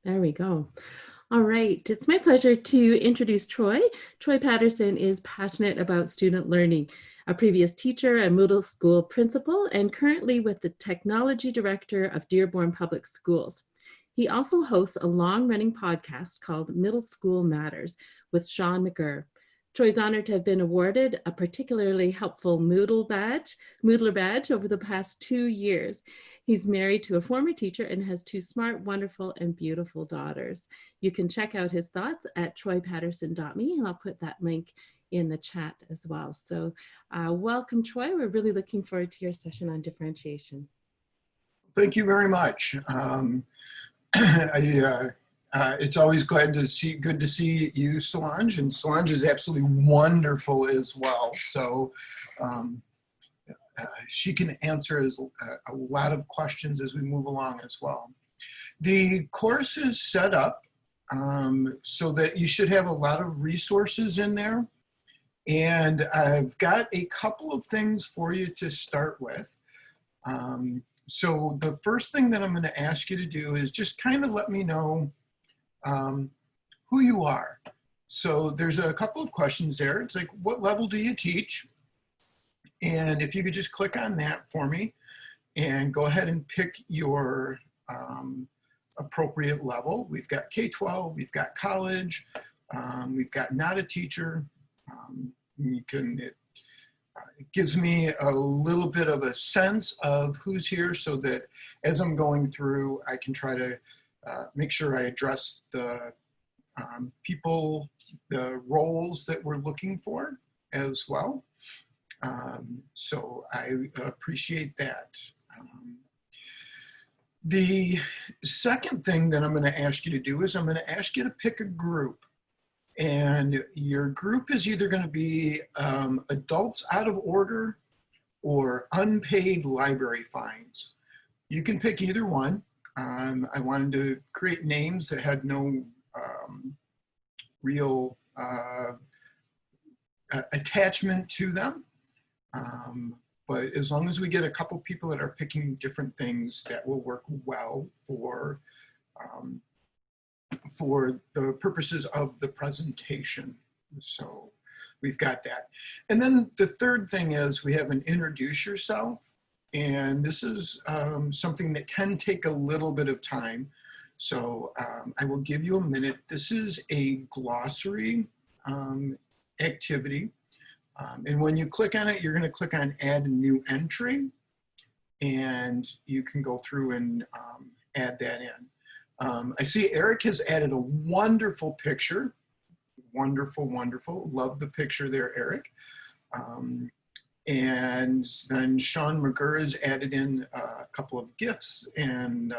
There we go. All right, it's my pleasure to introduce Troy. Troy Patterson is passionate about student learning, a previous teacher and Moodle school principal, and currently with the technology director of Dearborn Public Schools. He also hosts a long-running podcast called Middle School Matters with Sean McGurr. Troy's honored to have been awarded a particularly helpful Moodler badge over the past 2 years. He's married to a former teacher and has 2 smart, wonderful, and beautiful daughters. You can check out his thoughts at troypatterson.me, and I'll put that link in the chat as well. So welcome, Troy. We're really looking forward to your session on differentiation. Thank you very much. It's always good to see you, Solange, and Solange is absolutely wonderful as well. So she can answer a lot of questions as we move along as well. The course is set up so that you should have a lot of resources in there. And I've got a couple of things for you to start with. So the first thing that I'm going to ask you to do is just kind of let me know who you are. So there's a couple of questions there. It's like, what level do you teach? And if you could just click on that for me and go ahead and pick your appropriate level. We've got K-12, we've got college, we've got not a teacher. It gives me a little bit of a sense of who's here so that as I'm going through, I can try to make sure I address the people, the roles that we're looking for as well. So I appreciate that. The second thing that I'm going to ask you to do is I'm going to ask you to pick a group. And your group is either going to be adults out of order or unpaid library fines. You can pick either one. I wanted to create names that had no real attachment to them. But as long as we get a couple people that are picking different things, that will work well for the purposes of the presentation. So we've got that. And then the third thing is we have an introduce yourself. And this is something that can take a little bit of time. So I will give you a minute. This is a glossary activity. And when you click on it, you're going to click on add a new entry. And you can go through and add that in. I see Eric has added a wonderful picture. Wonderful, wonderful. Love the picture there, Eric. And then Sean McGurr has added in a couple of GIFs and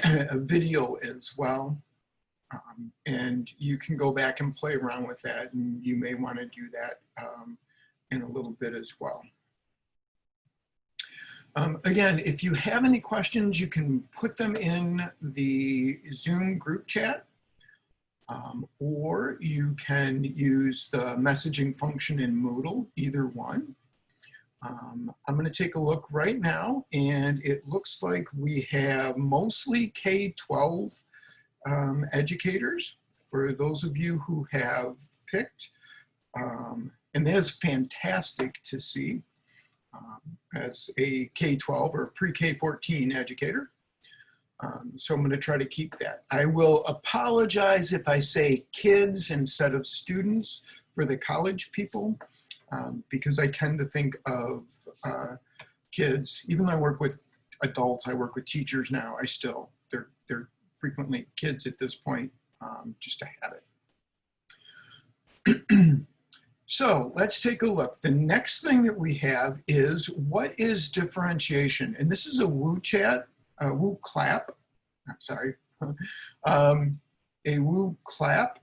a video as well. And you can go back and play around with that, and you may want to do that in a little bit as well. Again, if you have any questions, you can put them in the Zoom group chat, or you can use the messaging function in Moodle, either one. I'm going to take a look right now, and it looks like we have mostly K-12 educators, for those of you who have picked, and that is fantastic to see. As a K-12 or pre-K-14 educator. So I'm going to try to keep that. I will apologize if I say kids instead of students for the college people, because I tend to think of kids. Even though I work with adults, I work with teachers now, they're frequently kids at this point, just a habit. So let's take a look. The next thing that we have is what is differentiation? And this is a Woo chat, a Woo clap, I'm sorry, a Woo clap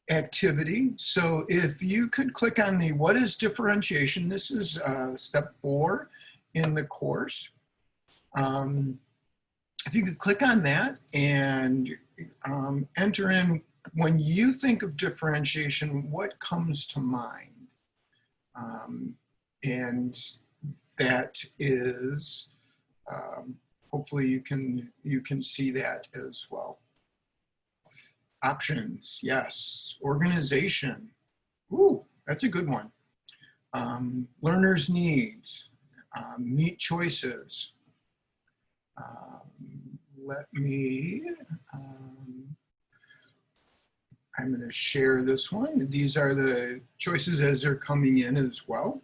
activity. So if you could click on the what is differentiation, this is step 4 in the course. If you could click on that and enter in, when you think of differentiation, what comes to mind? And that is hopefully you can see that as well. Options, yes. Organization, ooh, that's a good one. Learners' needs, meet choices. Let me, I'm going to share this one. These are the choices as they're coming in as well.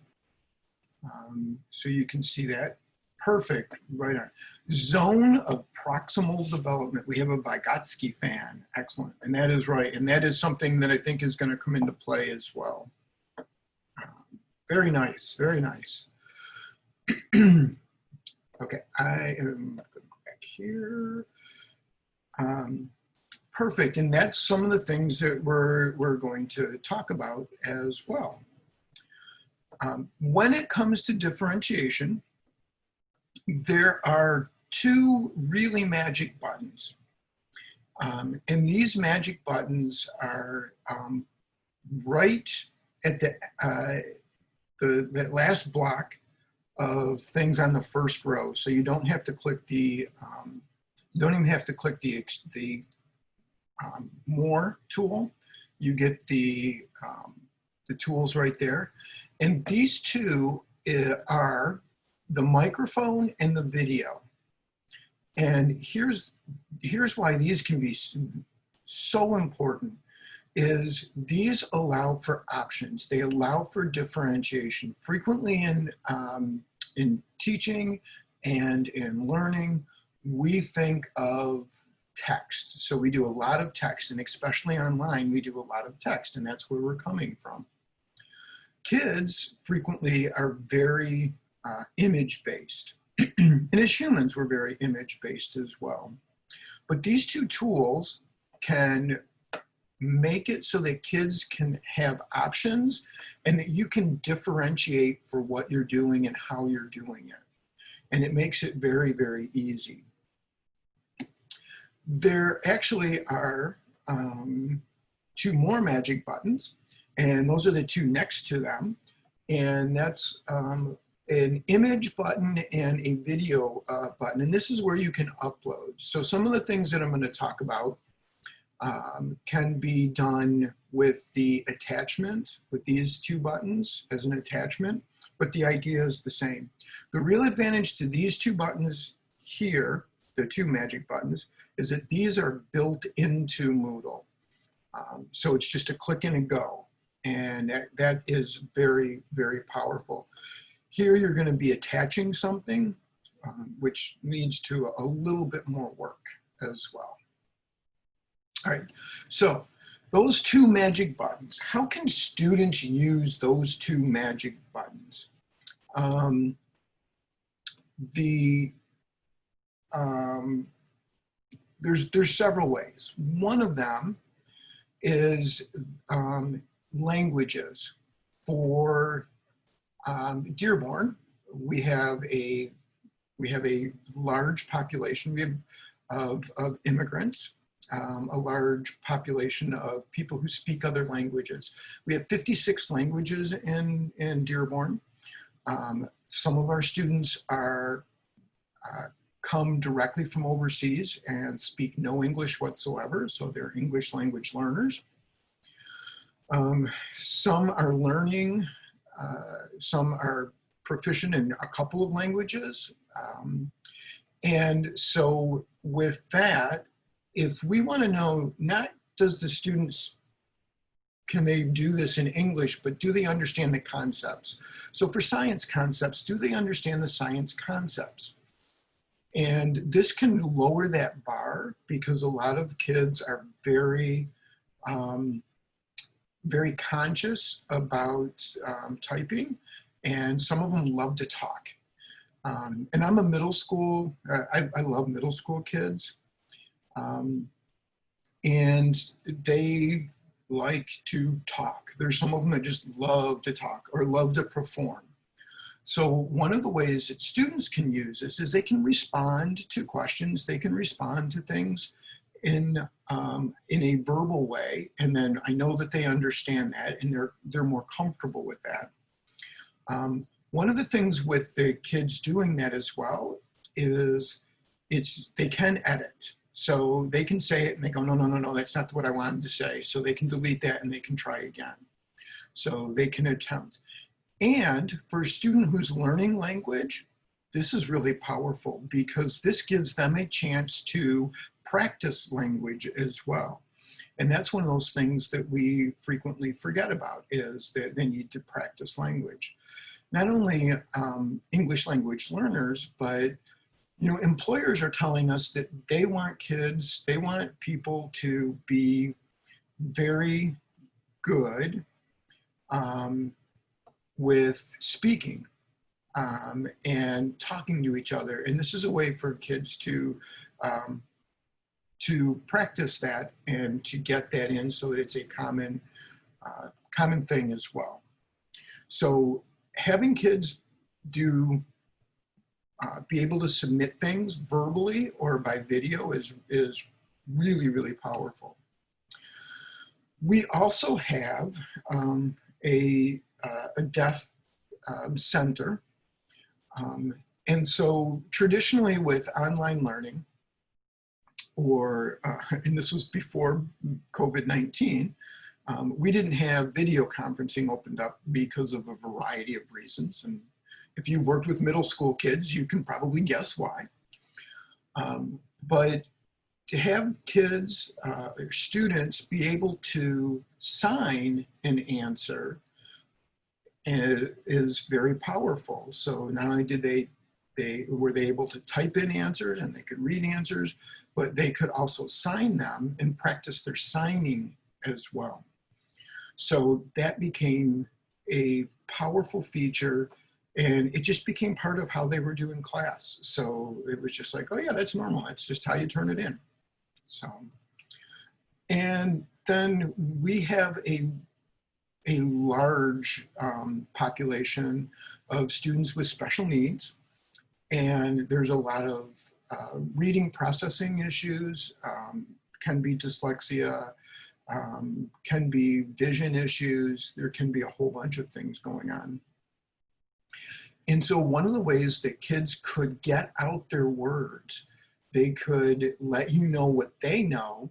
So you can see that. Perfect, right on. Zone of proximal development. We have a Vygotsky fan, excellent. And that is right. And that is something that I think is going to come into play as well. Very nice, very nice. Okay, I am going to go back here. Perfect, and that's some of the things that we're going to talk about as well. When it comes to differentiation, there are two really magic buttons. And these magic buttons are right at that last block of things on the first row. So you don't have to click the, you don't even have to click the more tool. You get the tools right there. And these two are the microphone and the video. And here's why these can be so important, is these allow for options. They allow for differentiation. Frequently in teaching and in learning, we think of text. So we do a lot of text, and especially online, we do a lot of text, and that's where we're coming from. Kids frequently are very image-based. And as humans, we're very image-based as well. But these two tools can make it so that kids can have options and that you can differentiate for what you're doing and how you're doing it. And it makes it very, very easy. There actually are two more magic buttons, and those are the two next to them. And that's an image button and a video button. And this is where you can upload. So some of the things that I'm going to talk about can be done with the attachment, with these two buttons as an attachment, but the idea is the same. The real advantage to these two buttons here, the two magic buttons, is that these are built into Moodle. So it's just a click in and go. And that is very, very powerful. Here you're going to be attaching something, which leads to a little bit more work as well. All right, so those two magic buttons, how can students use those two magic buttons? There's several ways. One of them is languages. For Dearborn, we have a large population of immigrants, a large population of people who speak other languages. We have 56 languages in Dearborn. Some of our students come directly from overseas and speak no English whatsoever, so they're English language learners. Some are learning, some are proficient in a couple of languages. And so with that, if we want to know, not does the students, can they do this in English, but do they understand the concepts? So for science concepts, do they understand the science concepts? And this can lower that bar because a lot of kids are very, very conscious about typing, and some of them love to talk. And I'm a middle school, I love middle school kids. And they like to talk. There's some of them that just love to talk or love to perform. So one of the ways that students can use this is they can respond to questions, they can respond to things in a verbal way, and then I know that they understand that and they're more comfortable with that. One of the things with the kids doing that as well is they can edit. So they can say it and they go, no, no, no, no, that's not what I wanted to say. So they can delete that and they can try again. So they can attempt. And for a student who's learning language, this is really powerful because this gives them a chance to practice language as well. And that's one of those things that we frequently forget about, is that they need to practice language. Not only English language learners, but employers are telling us that they want kids, they want people to be very good with speaking and talking to each other. And this is a way for kids to practice that and to get that in so that it's a common thing as well. So having kids be able to submit things verbally or by video is really, really powerful. We also have a deaf center. And so traditionally with online learning, and this was before COVID-19, we didn't have video conferencing opened up because of a variety of reasons. And if you've worked with middle school kids, you can probably guess why. But to have kids or students be able to sign an answer is very powerful. So not only did were they able to type in answers and they could read answers, but they could also sign them and practice their signing as well. So that became a powerful feature, and it just became part of how they were doing class. So it was just like, oh yeah, that's normal. That's just how you turn it in. So, and then we have a large population of students with special needs. And there's a lot of reading processing issues, can be dyslexia, can be vision issues. There can be a whole bunch of things going on. And so one of the ways that kids could get out their words, they could let you know what they know,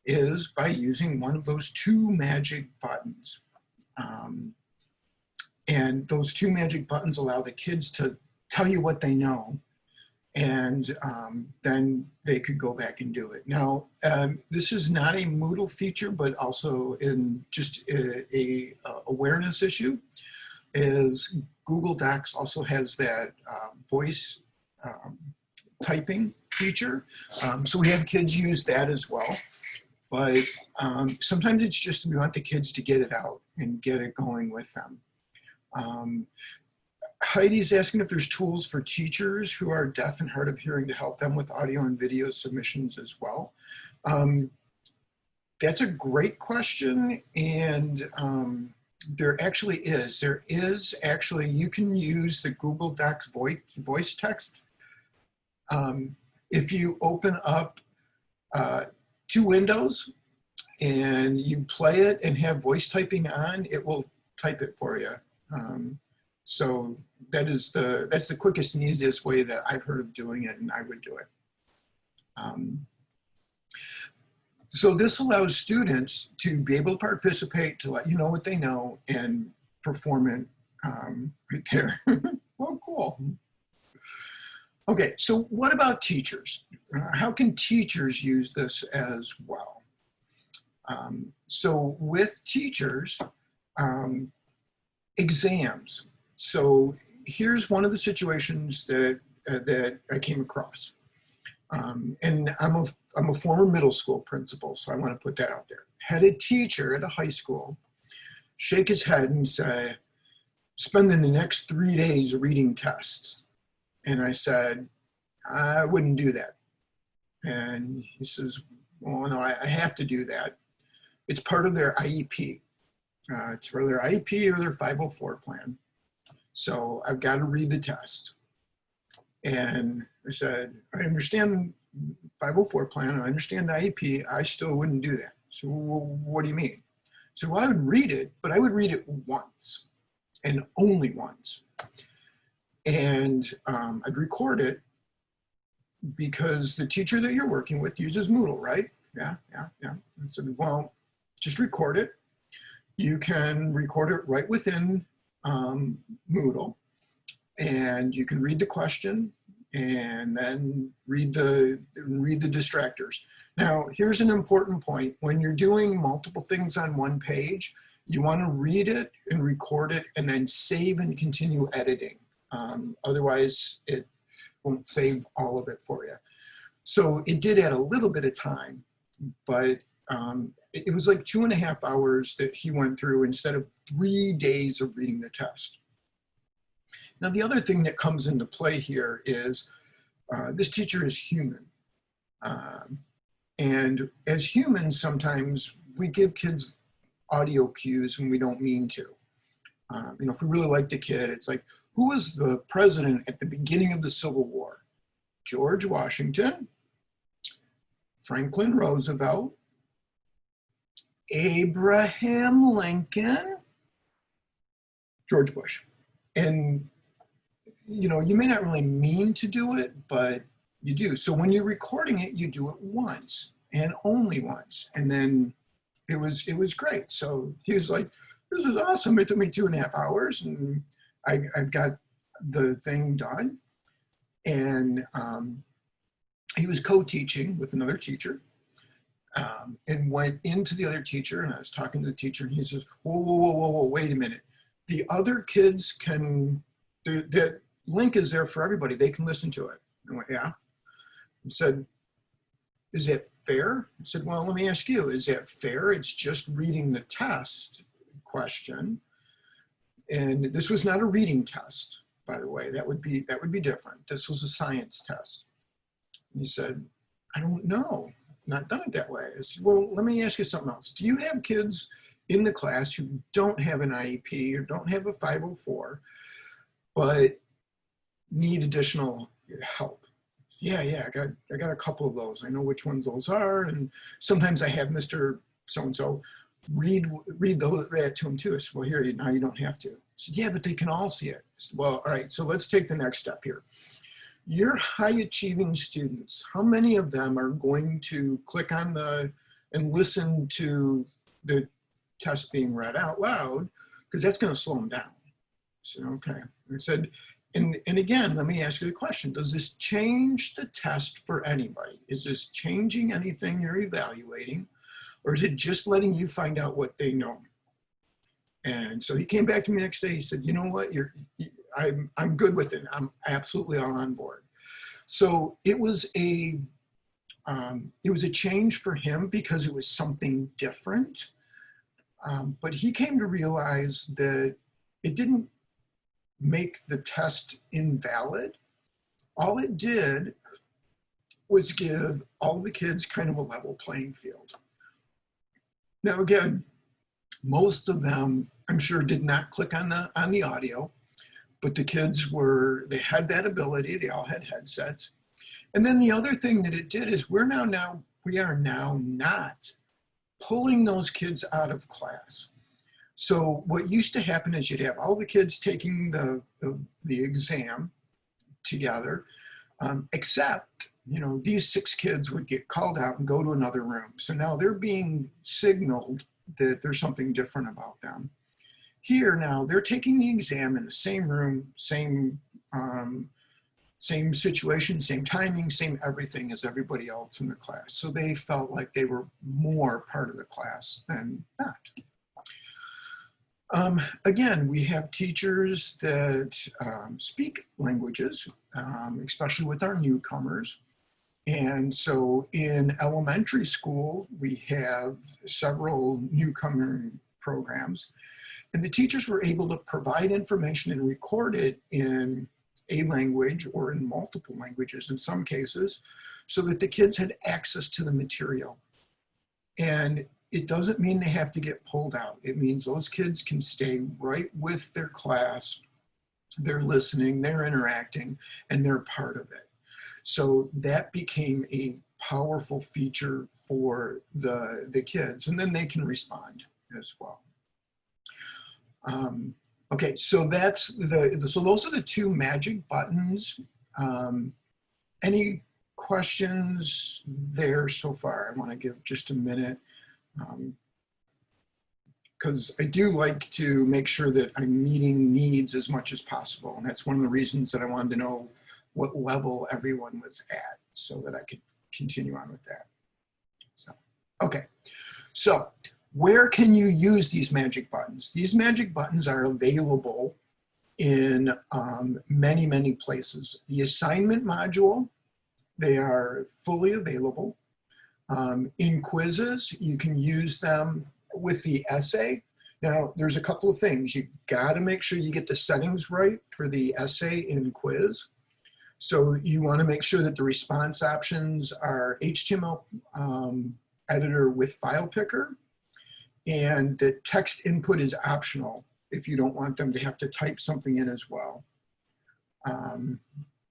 is by using one of those two magic buttons. And those two magic buttons allow the kids to tell you what they know, and then they could go back and do it. Now, this is not a Moodle feature, but also in just a awareness issue, is Google Docs also has that voice typing feature. So we have kids use that as well. But sometimes it's just we want the kids to get it out and get it going with them. Heidi's asking if there's tools for teachers who are deaf and hard of hearing to help them with audio and video submissions as well. That's a great question, and there actually is. There is actually, you can use the Google Docs voice text. If you open up two windows and you play it and have voice typing on, it will type it for you. So that's the quickest and easiest way that I've heard of doing it, and I would do it. So this allows students to be able to participate, to let you know what they know, and perform it right there. Well, cool. Okay, so what about teachers? How can teachers use this as well? So with teachers, exams. So here's one of the situations that I came across. And I'm a former middle school principal, so I want to put that out there. Had a teacher at a high school shake his head and say, spending the next 3 days reading tests. And I said, I wouldn't do that. And he says, well, no, I have to do that. It's part of their IEP. It's for their IEP or their 504 plan. So I've got to read the test. And I said, I understand 504 plan, I understand the IEP, I still wouldn't do that. So well, what do you mean? So well, I would read it, but I would read it once and only once. And I'd record it, because the teacher that you're working with uses Moodle, right? Yeah, yeah, yeah. I said, well, just record it. You can record it right within Moodle, and you can read the question and then read the distractors. Now, here's an important point. When you're doing multiple things on one page, you want to read it and record it and then save and continue editing. Otherwise, it won't save all of it for you. So it did add a little bit of time, but it was like 2.5 hours that he went through instead of 3 days of reading the test. Now, the other thing that comes into play here is this teacher is human. And as humans, sometimes we give kids audio cues when we don't mean to. You know, if we really like the kid, it's like, who was the president at the beginning of the Civil War? George Washington, Franklin Roosevelt, Abraham Lincoln, George Bush. And, you know, you may not really mean to do it, but you do. So when you're recording it, you do it once and only once. And then it was great. So he was like, this is awesome. It took me 2.5 hours and I've got the thing done. And he was co-teaching with another teacher. And went into the other teacher, and I was talking to the teacher, and he says, whoa, whoa, whoa, whoa, whoa, wait a minute. The other kids can, that link is there for everybody. They can listen to it. I went, yeah. He said, is it fair? I said, well, let me ask you, is that fair? It's just reading the test question. And this was not a reading test, by the way. That would be different. This was a science test. And he said, I don't know. Not done it that way. I said, well, let me ask you something else. Do you have kids in the class who don't have an IEP or don't have a 504, but need additional help? Yeah, I got a couple of those. I know which ones those are, and sometimes I have Mr. So-and-so read that to him too. I said, well, here, now you don't have to. I said, yeah, but they can all see it. I said, well, all right, so let's take the next step here. Your high achieving students, how many of them are going to click on and listen to the test being read out loud? Because that's going to slow them down. So, okay. I said, and again, let me ask you the question. Does this change the test for anybody? Is this changing anything you're evaluating? Or is it just letting you find out what they know? And so he came back to me the next day. He said, you know what? I'm good with it. I'm absolutely all on board. So it was a change for him because it was something different. But he came to realize that it didn't make the test invalid. All it did was give all the kids kind of a level playing field. Now, again, most of them, I'm sure, did not click on the audio. But the kids they had that ability. They all had headsets. And then the other thing that it did is we are now not pulling those kids out of class. So what used to happen is you'd have all the kids taking the exam together, except, you know, these 6 kids would get called out and go to another room. So now they're being signaled that there's something different about them. Here now, they're taking the exam in the same room, same situation, same timing, same everything as everybody else in the class. So they felt like they were more part of the class than not. Again, we have teachers that speak languages, especially with our newcomers. And so in elementary school, we have several newcomer programs. And the teachers were able to provide information and record it in a language or in multiple languages in some cases, so that the kids had access to the material. And it doesn't mean they have to get pulled out. It means those kids can stay right with their class. They're listening, they're interacting, and they're part of it. So that became a powerful feature for the kids, and then they can respond as well. Okay, so so those are the 2 magic buttons. Any questions there so far? I want to give just a minute, because I do like to make sure that I'm meeting needs as much as possible. And that's one of the reasons that I wanted to know what level everyone was at so that I could continue on with that. So, okay, so where can you use these magic buttons? These magic buttons are available in many, many places. The assignment module, they are fully available. In quizzes, you can use them with the essay. Now, there's a couple of things. You gotta make sure you get the settings right for the essay in quiz. So you wanna make sure that the response options are HTML editor with file picker, and the text input is optional if you don't want them to have to type something in as well. And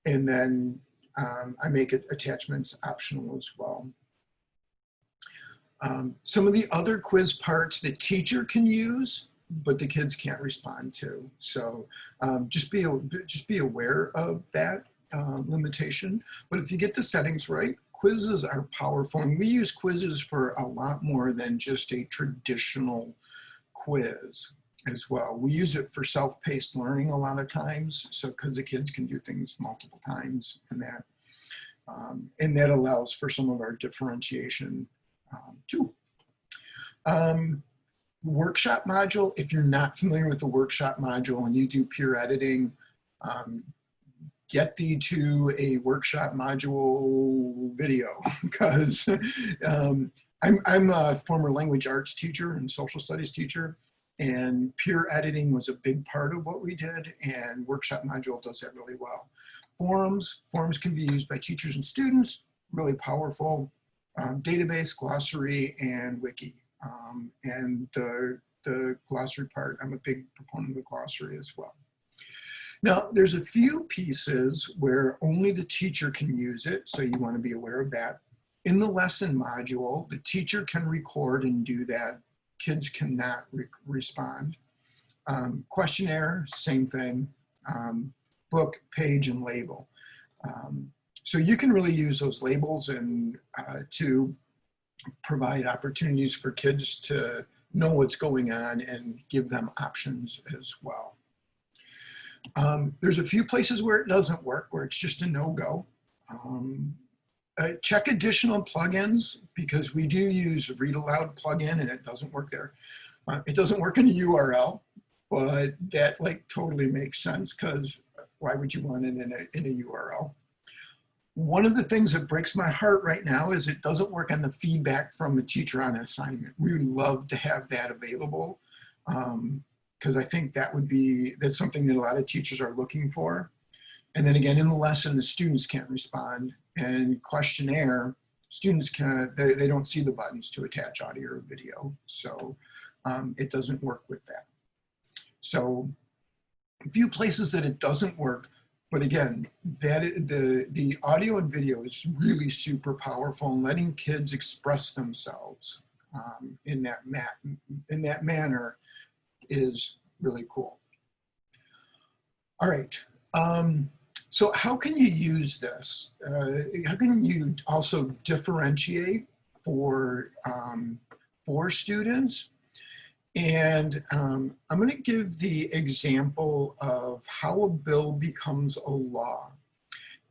then I make it attachments optional as well. Some of the other quiz parts the teacher can use, but the kids can't respond to. So just be aware of that limitation. But if you get the settings right, quizzes are powerful. And we use quizzes for a lot more than just a traditional quiz as well. We use it for self-paced learning a lot of times. So because the kids can do things multiple times and that allows for some of our differentiation too. Workshop module, if you're not familiar with the workshop module and you do peer editing, get thee to a workshop module video because I'm a former language arts teacher and social studies teacher, and peer editing was a big part of what we did, and workshop module does that really well. Forums can be used by teachers and students, really powerful. Database, glossary, and wiki. And the glossary part, I'm a big proponent of the glossary as well. Now, there's a few pieces where only the teacher can use it, so you want to be aware of that. In the lesson module, the teacher can record and do that. Kids cannot respond. Questionnaire, same thing. Book, page, and label. So you can really use those labels and to provide opportunities for kids to know what's going on and give them options as well. There's a few places where it doesn't work, where it's just a no-go. Check additional plugins, because we do use Read Aloud plugin and it doesn't work there. It doesn't work in a URL, but that like totally makes sense, because why would you want it in a URL? One of the things that breaks my heart right now is it doesn't work on the feedback from a teacher on an assignment. We would love to have that available, because I think that's something that a lot of teachers are looking for. And then again, in the lesson, the students can't respond, and questionnaire, students they don't see the buttons to attach audio or video. So it doesn't work with that. So a few places that it doesn't work. But again, the audio and video is really super powerful, and letting kids express themselves in that manner is really cool. All right, so how can you use this? How can you also differentiate for students? And I'm going to give the example of how a bill becomes a law.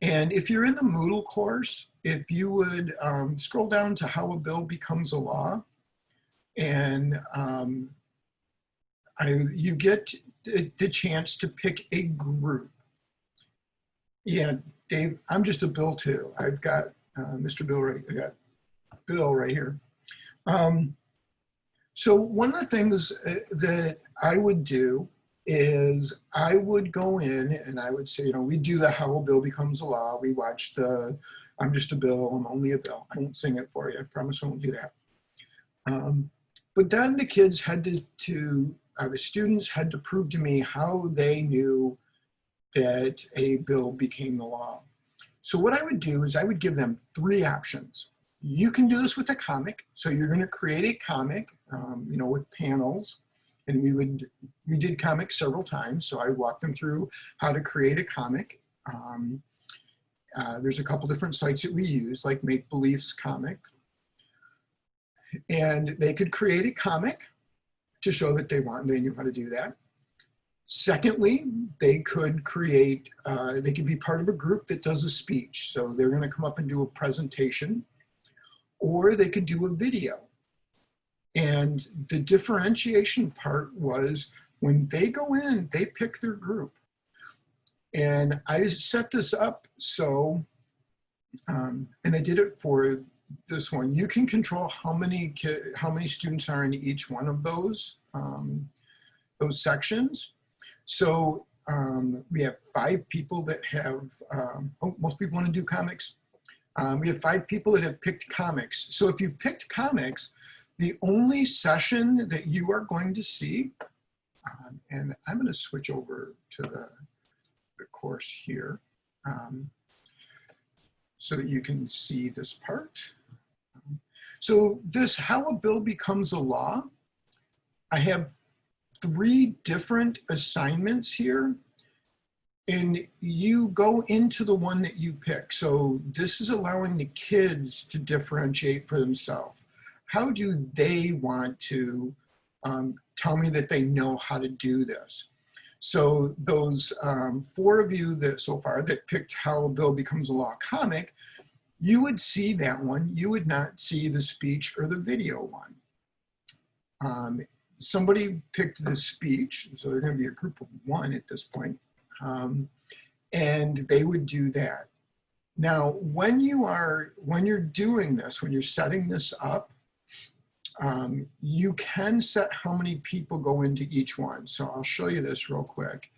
And if you're in the Moodle course, if you would scroll down to how a bill becomes a law, and you get the chance to pick a group. Yeah, Dave, I'm just a bill too. I've got Mr. Bill right, I got Bill right here. So one of the things that I would do is I would go in and I would say, you know, we do the How a Bill Becomes a Law. We watch the I'm Just a Bill, I'm Only a Bill. I won't sing it for you. I promise I won't do that. But then the kids had the students had to prove to me how they knew that a bill became the law. So what I would do is I would give them 3 options. You can do this with a comic. So you're going to create a comic, you know, with panels, and we did comics several times. So I walked them through how to create a comic. There's a couple different sites that we use, like Make Beliefs Comic. And they could create a comic to show that they knew how to do that. Secondly, they could create, they could be part of a group that does a speech. So they're going to come up and do a presentation, or they could do a video. And the differentiation part was when they go in, they pick their group. And I set this up so, and I did it for this one. You can control how many students are in each one of those sections. So we have 5 people that have, most people want to do comics. We have 5 people that have picked comics. So if you've picked comics, the only session that you are going to see, and I'm going to switch over to the course here so that you can see this part. So this How a Bill Becomes a Law, I have 3 different assignments here, and you go into the one that you pick. So this is allowing the kids to differentiate for themselves. How do they want to tell me that they know how to do this? So those 4 of you that so far that picked How a Bill Becomes a Law comic, you would see that one. You would not see the speech or the video one. Somebody picked the speech, so they're going to be a group of 1 at this point, and they would do that. Now, when you're doing this, when you're setting this up, you can set how many people go into each one. So I'll show you this real quick.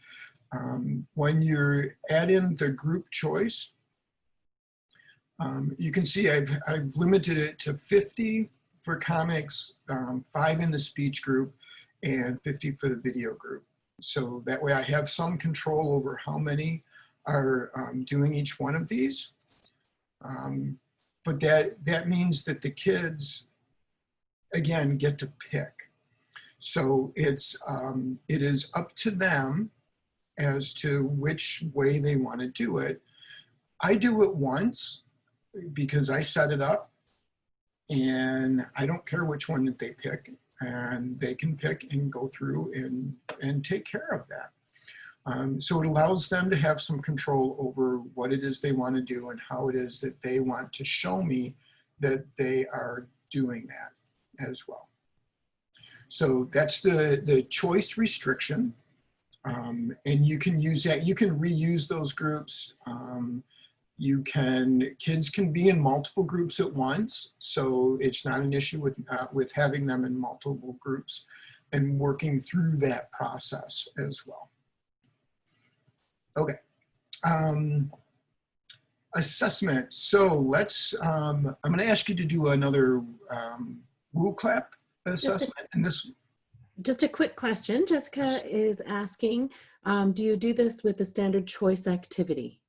When you add in the group choice, you can see I've limited it to 50 for comics, 5 in the speech group, and 50 for the video group. So that way I have some control over how many are doing each one of these. But that means that the kids, again, get to pick. So it is up to them as to which way they want to do it. I do it once because I set it up, and I don't care which one that they pick, and they can pick and go through and take care of that. So it allows them to have some control over what it is they want to do and how it is that they want to show me that they are doing that as well. So that's the choice restriction. And you can use that. You can reuse those groups. Kids can be in multiple groups at once, so it's not an issue with having them in multiple groups and working through that process as well. Okay. Assessment. So let's, I'm going to ask you to do another Woo Clap assessment. And this. Just a quick question. Jessica is asking, do you do this with the standard choice activity?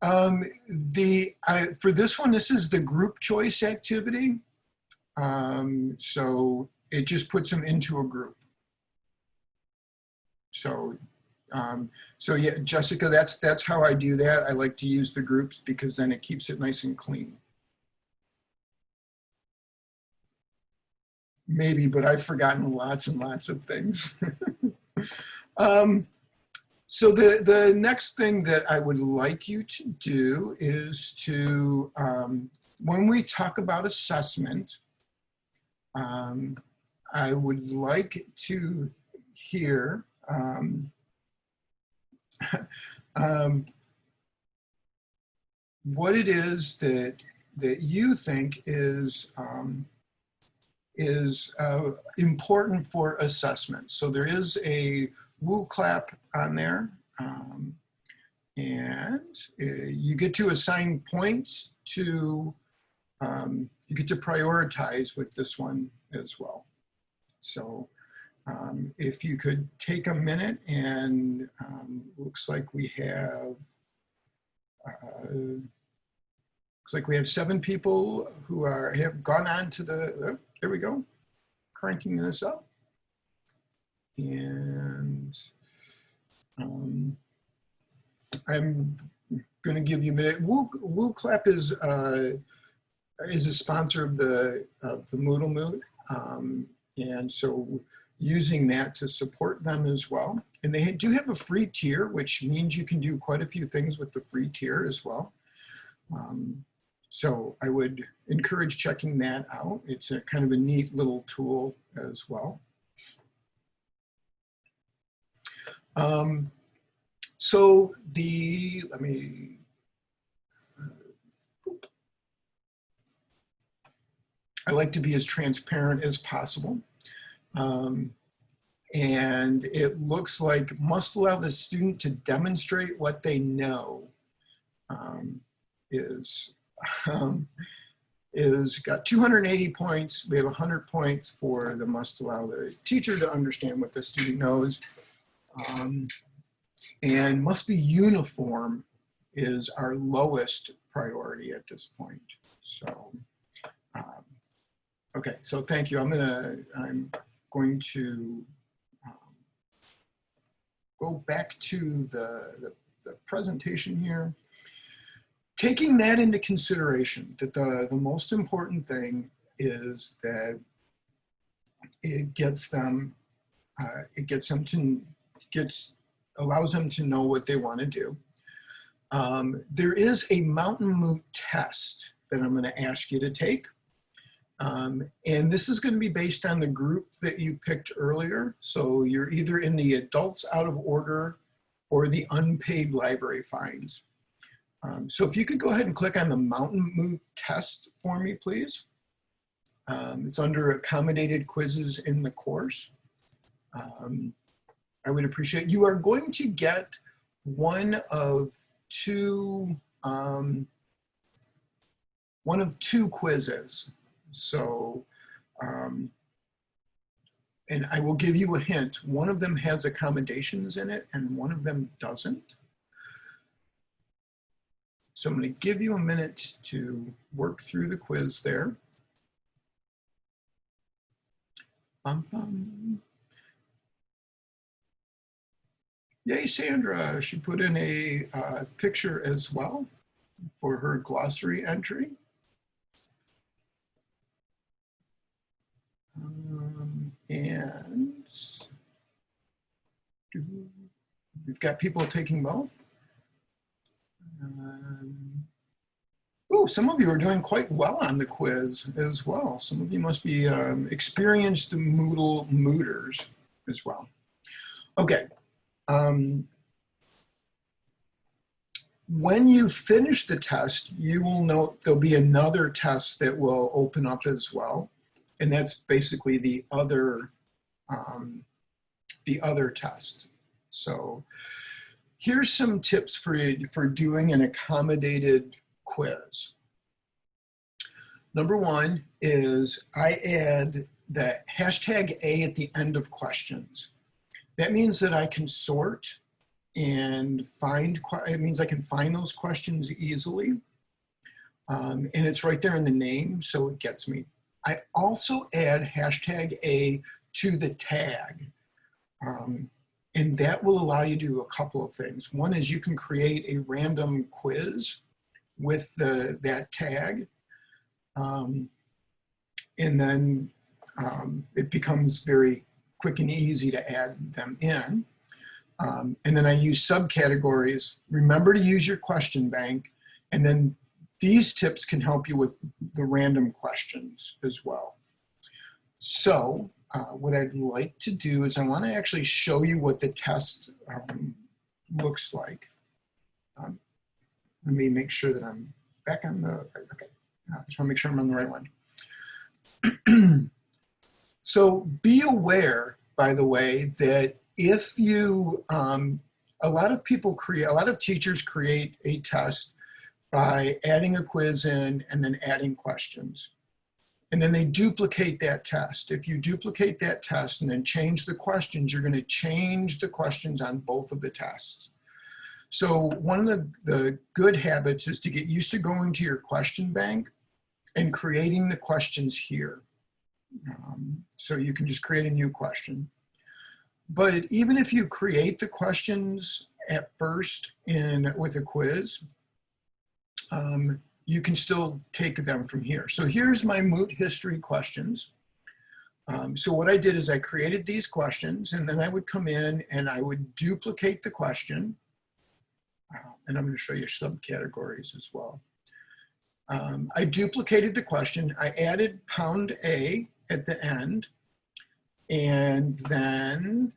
For this one, this is the group choice activity. So it just puts them into a group. So yeah, Jessica, that's how I do that. I like to use the groups because then it keeps it nice and clean. Maybe, but I've forgotten lots and lots of things. So the next thing that I would like you to do is to, when we talk about assessment, I would like to hear what it is that you think is important for assessment. So there is a Woo Clap on there, and you get to assign points to, you get to prioritize with this one as well. So if you could take a minute, and looks like we have 7 people who have gone on to the, there we go, cranking this up. And going to give you a minute. WooClap is a sponsor of the Moodle Mood, and so using that to support them as well. And they do have a free tier, which means you can do quite a few things with the free tier as well. So I would encourage checking that out. It's a kind of a neat little tool as well. So let me, I like to be as transparent as possible. And it looks like must allow the student to demonstrate what they know is got 280 points. We have 100 points for the must allow the teacher to understand what the student knows. And must be uniform is our lowest priority at this point. So, okay, so thank you. I'm going to go back to the presentation here. Taking that into consideration, that the most important thing is that it allows them to know what they want to do. There is a Mountain Moot test that I'm going to ask you to take. And this is going to be based on the group that you picked earlier. So you're either in the adults out of order or the unpaid library fines. So if you could go ahead and click on the Mountain Moot test for me, please. It's under accommodated quizzes in the course. I would appreciate, you are going to get one of two quizzes. So, and I will give you a hint. One of them has accommodations in it and one of them doesn't. So I'm going to give you a minute to work through the quiz there. Yay, Sandra, she put in a picture as well for her glossary entry. And we've got people taking both. Oh, some of you are doing quite well on the quiz as well. Some of you must be experienced Moodle mooders as well. Okay. When you finish the test, you will note there'll be another test that will open up as well. And that's basically the other test. So here's some tips for doing an accommodated quiz. Number one is I add the hashtag A at the end of questions. That means that I can sort and it means I can find those questions easily. And it's right there in the name, so it gets me. I also add hashtag A to the tag. And that will allow you to do a couple of things. One is you can create a random quiz with that tag. And then it becomes very quick and easy to add them in. And then I use subcategories. Remember to use your question bank. And then these tips can help you with the random questions as well. So what I'd like to do is I want to actually show you what the test looks like. Let me make sure that I'm back on the, okay. I just want to make sure I'm on the right one. So be aware, by the way, that if you, a lot of teachers create a test by adding a quiz in and then adding questions. And then they duplicate that test. If you duplicate that test and then change the questions, you're going to change the questions on both of the tests. So one of the good habits is to get used to going to your question bank and creating the questions here. So you can just create a new question. But even if you create the questions at first with a quiz, you can still take them from here. So here's my Moot history questions. So what I did is I created these questions, and then I would come in and I would duplicate the question. And I'm going to show you subcategories as well. I duplicated the question. I added £A at the end. And then,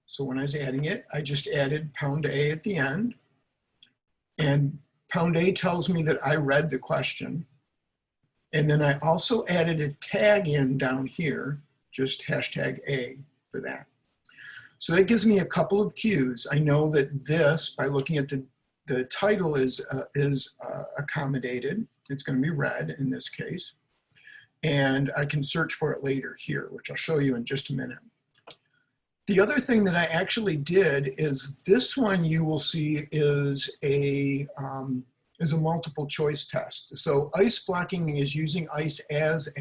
so when I was adding it, I just added £A at the end. And £A tells me that I read the question. And then I also added a tag in down here, just #A for that. So that gives me a couple of cues. I know that this, by looking at the title, is accommodated. It's going to be read in this case. And I can search for it later here, which I'll show you in just a minute. The other thing that I actually did is this one you will see is a multiple choice test. So ICE blocking is using ICE as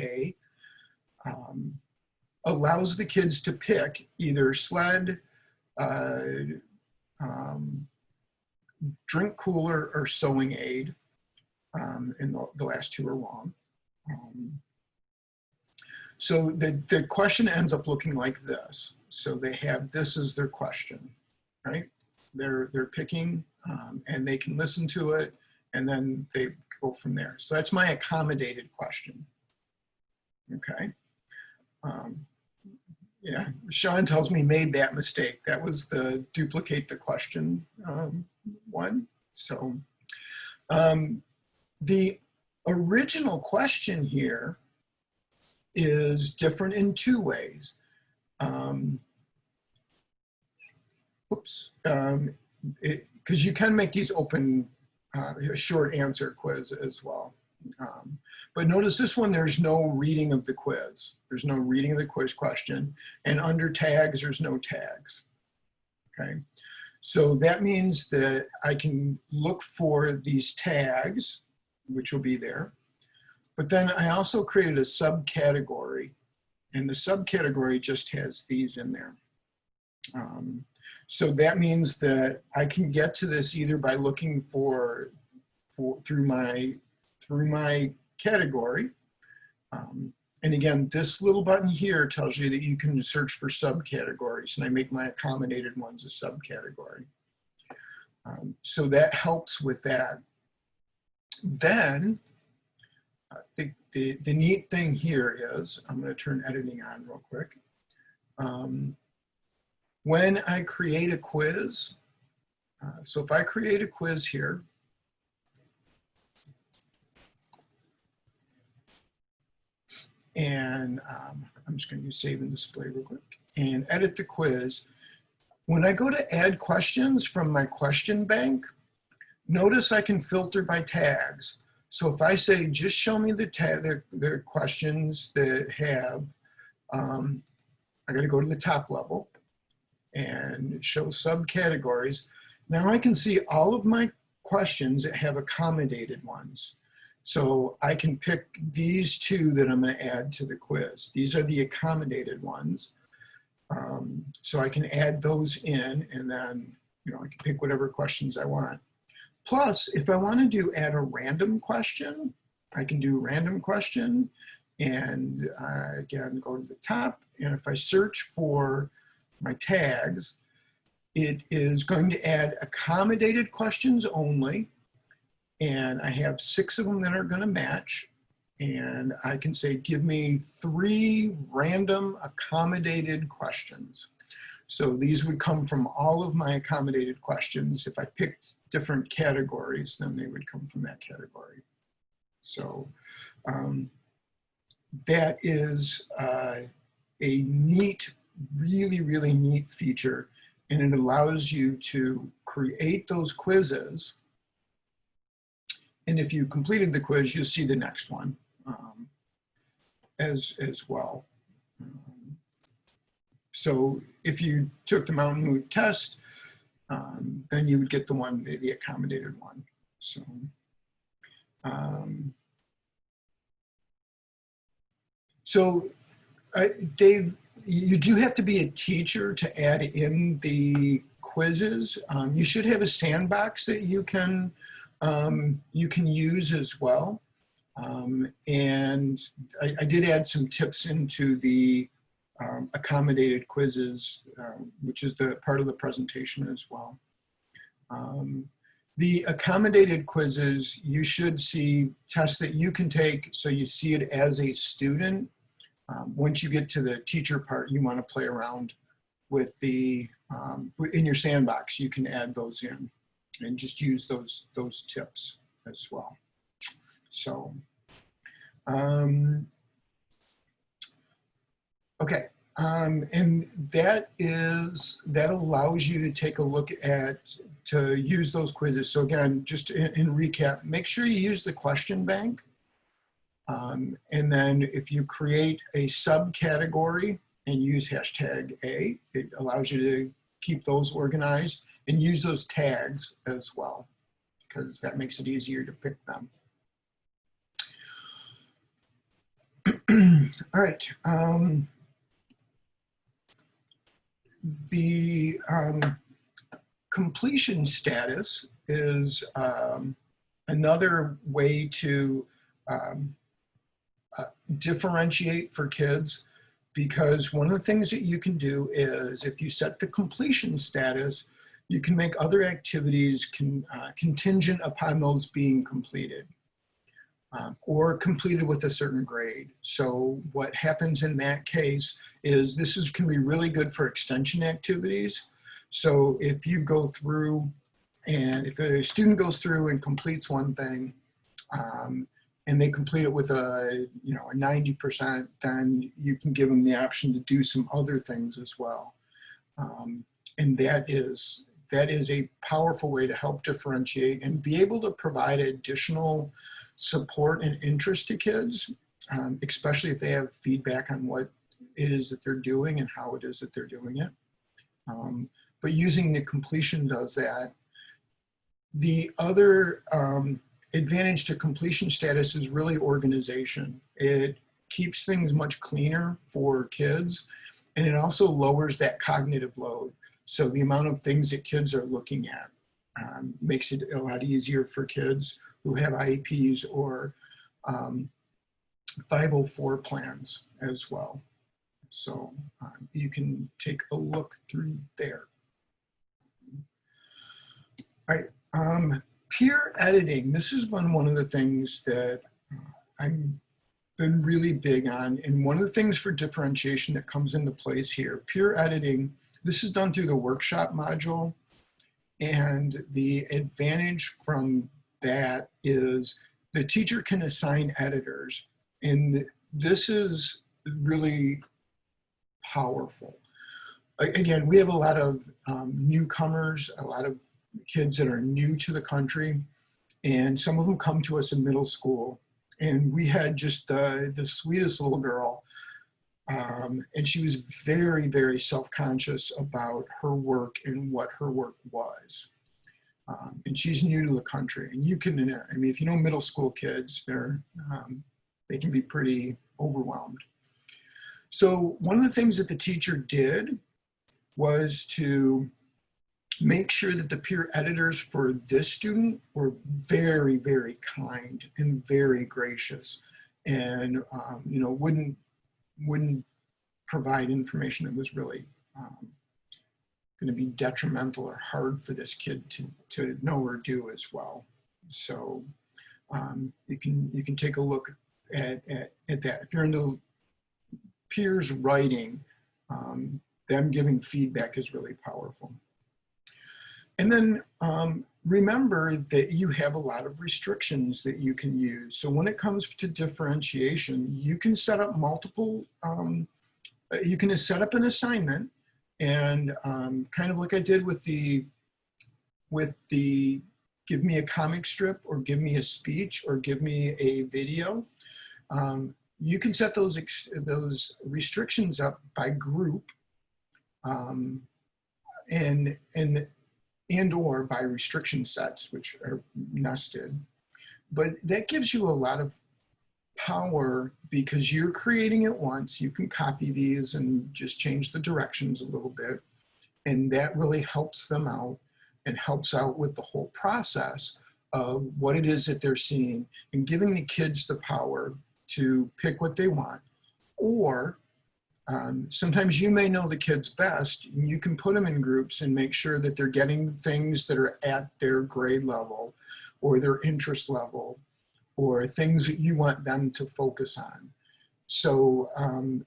allows the kids to pick either SLED, drink cooler, or sewing aid, and the last two are wrong. So the question ends up looking like this. So they have this as their question, right? They're picking, and they can listen to it, and then they go from there. So that's my accommodated question. Okay. Yeah, Sean tells me made that mistake. That was the duplicate the question one. So the original question here is different in two ways. Because you can make these open short answer quiz as well. But notice this one, there's no reading of the quiz. There's no reading of the quiz question. And under tags, there's no tags. Okay. So that means that I can look for these tags, which will be there. But then I also created a subcategory, and the subcategory just has these in there. So that means that I can get to this either by looking through my category. And again, this little button here tells you that you can search for subcategories, and I make my accommodated ones a subcategory. So that helps with that. Then the neat thing here is, I'm going to turn editing on real quick. When I create a quiz, so if I create a quiz here, and I'm just going to use save and display real quick and edit the quiz. When I go to add questions from my question bank, notice I can filter by tags. So if I say, just show me the questions that have, I got to go to the top level and show subcategories. Now I can see all of my questions that have accommodated ones. So I can pick these two that I'm going to add to the quiz. These are the accommodated ones. So I can add those in, and then I can pick whatever questions I want. Plus, if I want to add a random question, I can do random question, and again go to the top. And if I search for my tags, it is going to add accommodated questions only. And I have 6 of them that are going to match. And I can say, give me 3 random accommodated questions. So these would come from all of my accommodated questions. If I picked different categories, then they would come from that category. So that is a neat, really, really neat feature. And it allows you to create those quizzes. And if you completed the quiz, you'll see the next one as well. So if you took the Mountain Moot test, then you would get the accommodated one. So, Dave, you do have to be a teacher to add in the quizzes. You should have a sandbox that you can you can use as well. And I did add some tips into the accommodated quizzes, which is the part of the presentation as well. The accommodated quizzes, you should see tests that you can take, so you see it as a student. Once you get to the teacher part, you want to play around with the, in your sandbox, you can add those in and just use those tips as well. So, okay. And that allows you to take a look at, to use those quizzes. So again, just in recap, make sure you use the question bank. And then if you create a subcategory and use #A, it allows you to keep those organized and use those tags as well, because that makes it easier to pick them. All right. The completion status is another way to differentiate for kids, because one of the things that you can do is if you set the completion status, you can make other activities contingent upon those being completed. Or completed with a certain grade. So what happens in that case is can be really good for extension activities. So if you go through and if a student goes through and completes one thing and they complete it with a 90%, then you can give them the option to do some other things as well. And that is a powerful way to help differentiate and be able to provide additional support and interest to kids, especially if they have feedback on what it is that they're doing and how it is that they're doing it. But using the completion does that. The other advantage to completion status is really organization. It keeps things much cleaner for kids, and it also lowers that cognitive load. So the amount of things that kids are looking at makes it a lot easier for kids who have IEPs or 504 plans as well. So you can take a look through there. All right, peer editing. This has been one of the things that I've been really big on. And one of the things for differentiation that comes into place here, peer editing, this is done through the workshop module. And the advantage from that is the teacher can assign editors. And this is really powerful. Again, we have a lot of newcomers, a lot of kids that are new to the country, and some of them come to us in middle school. And we had just the sweetest little girl, and she was very, very self-conscious about her work and what her work was. And she's new to the country. And you can, I mean, if you know middle school kids, they can be pretty overwhelmed. So one of the things that the teacher did was to make sure that the peer editors for this student were very, very kind and very gracious, and wouldn't provide information that was really going to be detrimental or hard for this kid to know or do as well. So you can take a look at that. If you're into peers writing, them giving feedback is really powerful. And then remember that you have a lot of restrictions that you can use. So when it comes to differentiation, you can set up multiple, you can set up an assignment, and kind of like I did with the give me a comic strip, or give me a speech, or give me a video. You can set those restrictions up by group, and or by restriction sets, which are nested. But that gives you a lot of power, because you're creating it once. You can copy these and just change the directions a little bit. And that really helps them out and helps out with the whole process of what it is that they're seeing and giving the kids the power to pick what they want. Or sometimes you may know the kids best, and you can put them in groups and make sure that they're getting things that are at their grade level or their interest level or things that you want them to focus on. So,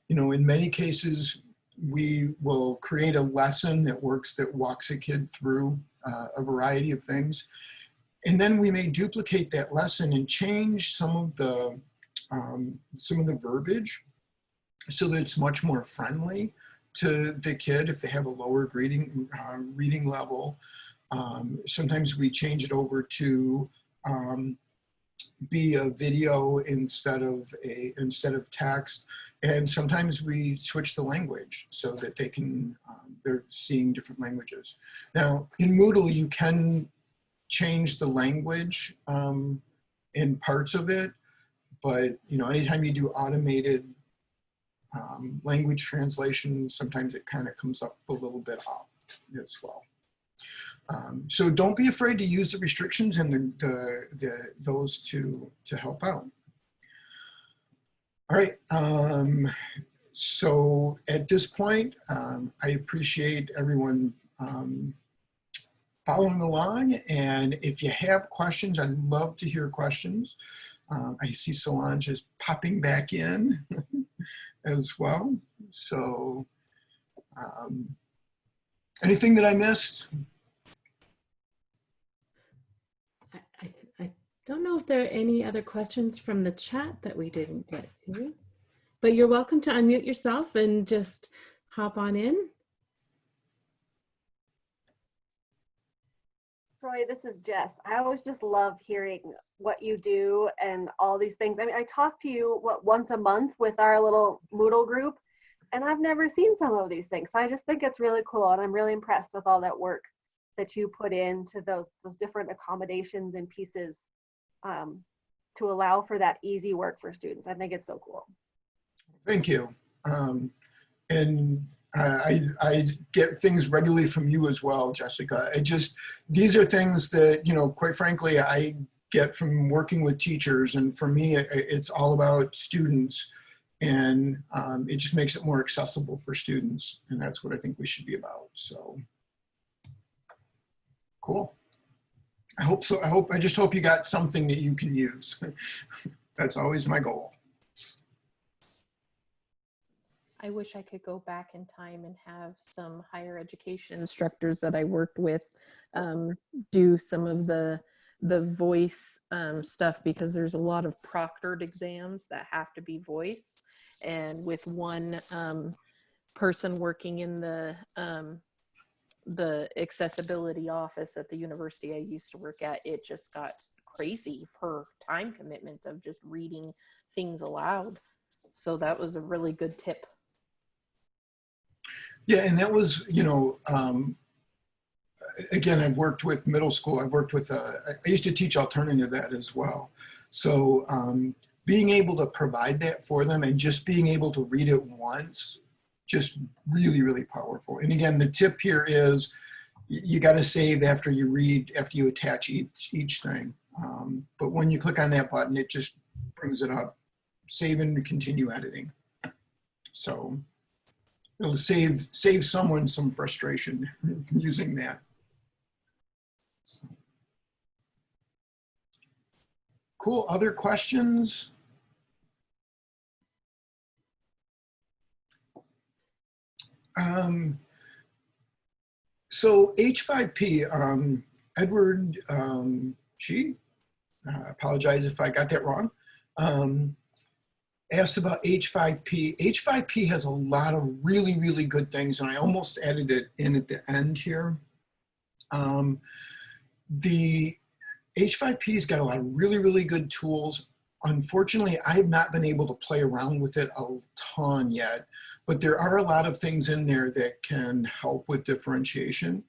you know, in many cases, we will create a lesson that walks a kid through a variety of things. And then we may duplicate that lesson and change some of the verbiage so that it's much more friendly to the kid if they have a lower reading level. Sometimes we change it over to be a video instead of text, and sometimes we switch the language so that they're seeing different languages. Now in Moodle you can change the language in parts of it, but you know, anytime you do automated language translation, sometimes it kind of comes up a little bit off as well. So don't be afraid to use the restrictions and those to help out. All right, so at this point, I appreciate everyone following along, and if you have questions, I'd love to hear questions. I see Solange is popping back in as well. So anything that I missed? I don't know if there are any other questions from the chat that we didn't get to, but you're welcome to unmute yourself and just hop on in. Troy, this is Jess. I always just love hearing what you do and all these things. I mean, I talk to you, once a month with our little Moodle group, and I've never seen some of these things. So I just think it's really cool, and I'm really impressed with all that work that you put into those different accommodations and pieces to allow for that easy work for students. I think it's so cool. Thank you. And I get things regularly from you as well, Jessica. These are things that, you know, quite frankly, I get from working with teachers. And for me, it's all about students. And it just makes it more accessible for students. And that's what I think we should be about. So, cool. I hope so. I just hope you got something that you can use. That's always my goal. I wish I could go back in time and have some higher education instructors that I worked with do some of the voice stuff, because there's a lot of proctored exams that have to be voice. And with one person working in the accessibility office at the university I used to work at, it just got crazy, her time commitment of just reading things aloud. So that was a really good tip. Yeah, and that was, you know, again, I've worked with middle school. I've worked with, I used to teach alternative ed as well. So being able to provide that for them and just being able to read it once, just really, really powerful. And again, the tip here is you got to save after you read, after you attach each thing. But when you click on that button, it just brings it up. Save and continue editing. So it'll save someone some frustration using that. So. Cool. Other questions? So H5P, Edward G, apologize if I got that wrong, asked about H5P. H5P has a lot of really, really good things, and I almost added it in at the end here. The H5P's got a lot of really, really good tools. Unfortunately, I have not been able to play around with it a ton yet, but there are a lot of things in there that can help with differentiation.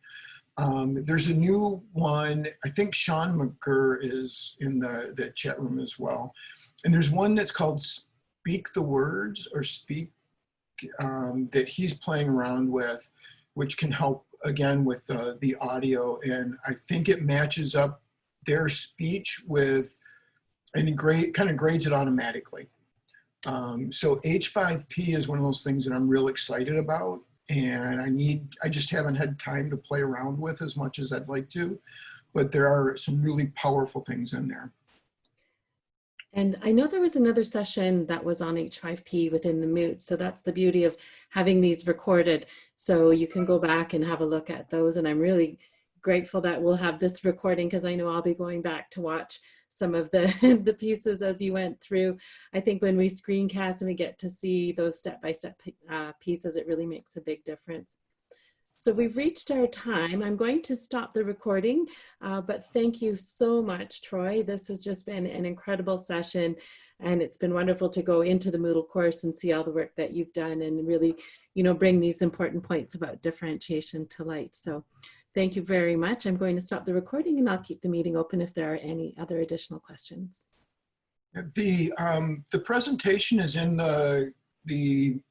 There's a new one, I think Sean McGurr is in the chat room as well. And there's one that's called Speak the Words, or Speak, that he's playing around with, which can help again with the audio. And I think it matches up their speech with, and it kind of grades it automatically. So H5P is one of those things that I'm real excited about, and I just haven't had time to play around with as much as I'd like to, but there are some really powerful things in there. And I know there was another session that was on H5P within the Moot. So that's the beauty of having these recorded. So you can go back and have a look at those. And I'm really grateful that we'll have this recording, because I know I'll be going back to watch some of the, the pieces as you went through. I think when we screencast and we get to see those step-by-step pieces, it really makes a big difference. So we've reached our time. I'm going to stop the recording, but thank you so much, Troy. This has just been an incredible session, and it's been wonderful to go into the Moodle course and see all the work that you've done and really, you know, bring these important points about differentiation to light. So thank you very much. I'm going to stop the recording, and I'll keep the meeting open if there are any other additional questions. The presentation is in the